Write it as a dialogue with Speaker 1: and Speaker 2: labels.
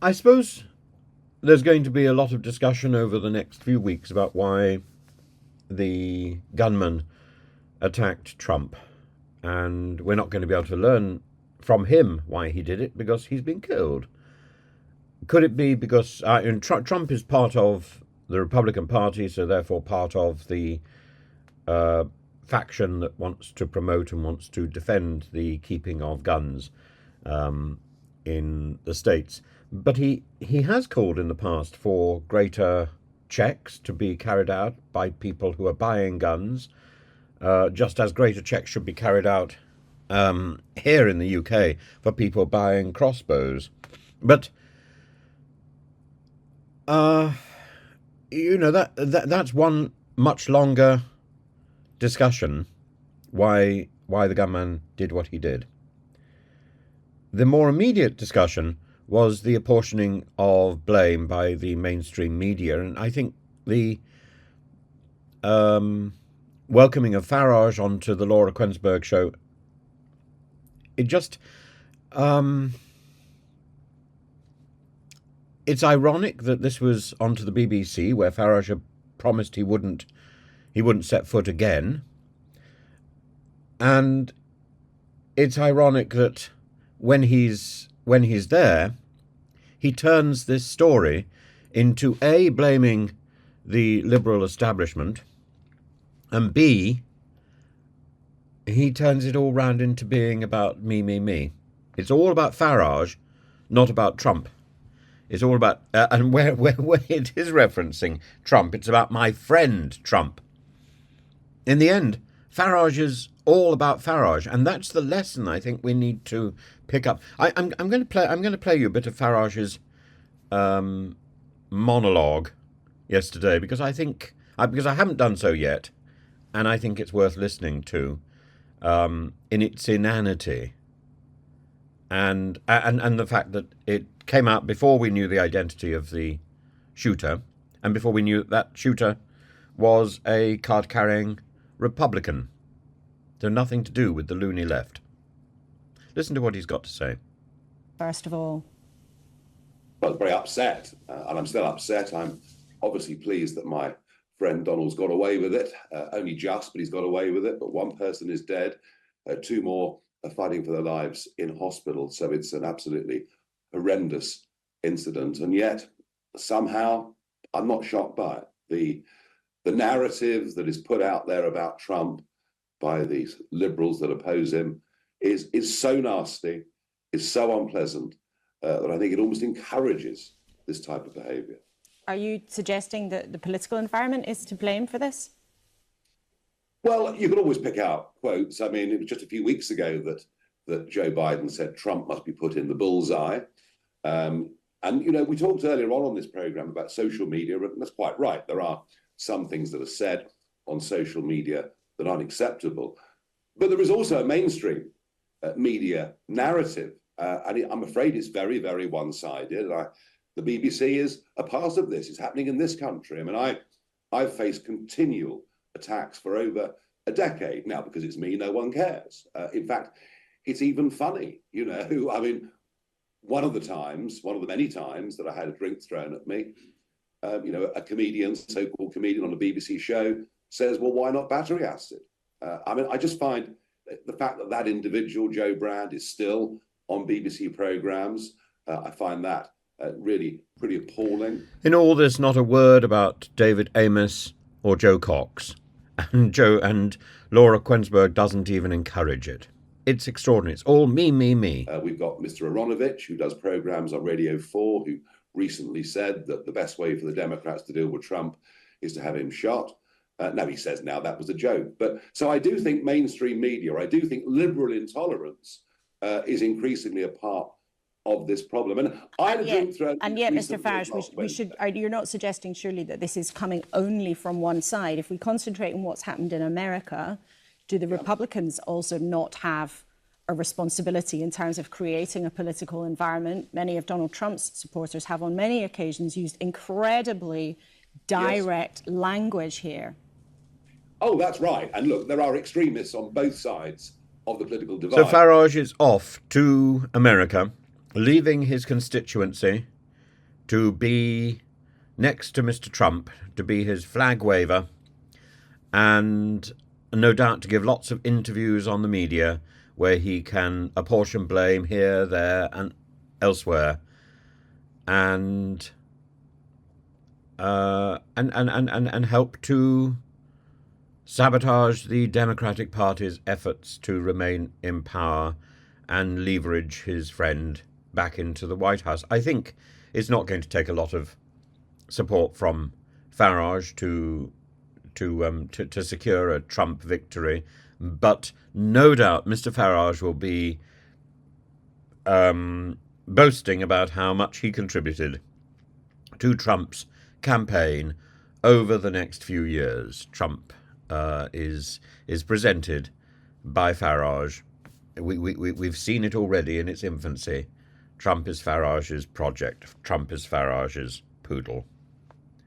Speaker 1: I suppose there's going to be a lot of discussion over the next few weeks about why the gunman attacked Trump. And we're not going to be able to learn from him why he did it because he's been killed. Could it be because Trump is part of the Republican Party, so therefore part of the uh, faction that wants to promote and wants to defend the keeping of guns um, in the States? But he has called in the past for greater checks to be carried out by people who are buying guns, just as greater checks should be carried out here in the UK for people buying crossbows. But uh, that's one much longer discussion. Why the gunman did what he did. The more immediate discussion was the apportioning of blame by the mainstream media, and I think the welcoming of Farage onto the Laura Quensberg show, it just it's ironic that this was onto the BBC, where Farage had promised he wouldn't set foot again, and it's ironic that when he's there, he turns this story into A, blaming the liberal establishment, and B, he turns it all round into being about me, me, me. It's all about Farage, not about Trump. It's all about, and where it is referencing Trump, it's about my friend Trump. In the end, Farage is all about Farage, and that's the lesson I think we need to pick up. I'm going to play you a bit of Farage's monologue yesterday because I haven't done so yet, and I think it's worth listening to in its inanity, and the fact that it came out before we knew the identity of the shooter, and before we knew that shooter was a card-carrying Republican. So nothing to do with the loony left. Listen to what he's got to say.
Speaker 2: First of all,
Speaker 3: I was very upset, and I'm still upset. I'm obviously pleased that my friend Donald's got away with it. Only just, but he's got away with it. But one person is dead. Two more are fighting for their lives in hospital. So it's an absolutely horrendous incident. And yet, somehow, I'm not shocked by it. The narrative that is put out there about Trump by these liberals that oppose him is so nasty, is so unpleasant, that I think it almost encourages this type of behavior.
Speaker 2: are you suggesting that the political environment is to blame for this?
Speaker 3: Well, you can always pick out quotes. I mean, it was just a few weeks ago that Joe Biden said Trump must be put in the bullseye. And, we talked earlier on this program about social media, and that's quite right. There are some things that are said on social media that aren't acceptable. But there is also a mainstream media narrative. And I'm afraid it's very, very one-sided. The BBC is a part of this. It's happening in this country. I mean, I've faced continual attacks for over a decade now. Because it's me, no one cares. In fact, it's even funny, I mean, one of the many times that I had a drink thrown at me, a comedian, so-called comedian on a BBC show says, well, why not battery acid? I mean, I just find the fact that individual, Joe Brand, is still on BBC programmes, I find that really pretty appalling.
Speaker 1: In all this, not a word about David Amos or Joe Cox. And Laura Quensberg doesn't even encourage it. It's extraordinary. It's all me, me, me.
Speaker 3: We've got Mr. Aronovich, who does programmes on Radio 4, who recently said that the best way for the Democrats to deal with Trump is to have him shot. Now he says now that was a joke. But so I do think mainstream media, I do think liberal intolerance is increasingly a part of this problem. And
Speaker 2: yet, Mr. Farage, you're not suggesting surely that this is coming only from one side. If we concentrate on what's happened in America, do the Republicans also not have a responsibility in terms of creating a political environment? Many of Donald Trump's supporters have on many occasions used incredibly direct language here.
Speaker 3: Oh, that's right. And look, there are extremists on both sides of the political divide.
Speaker 1: So Farage is off to America, leaving his constituency to be next to Mr. Trump, to be his flag waver, and no doubt to give lots of interviews on the media where he can apportion blame here, there, and elsewhere, and help to sabotage the Democratic Party's efforts to remain in power and leverage his friend back into the White House. I think it's not going to take a lot of support from Farage to secure a Trump victory, but no doubt Mr. Farage will be boasting about how much he contributed to Trump's campaign over the next few years. Trump is presented by Farage. We've seen it already in its infancy. Trump is Farage's project. Trump is Farage's poodle.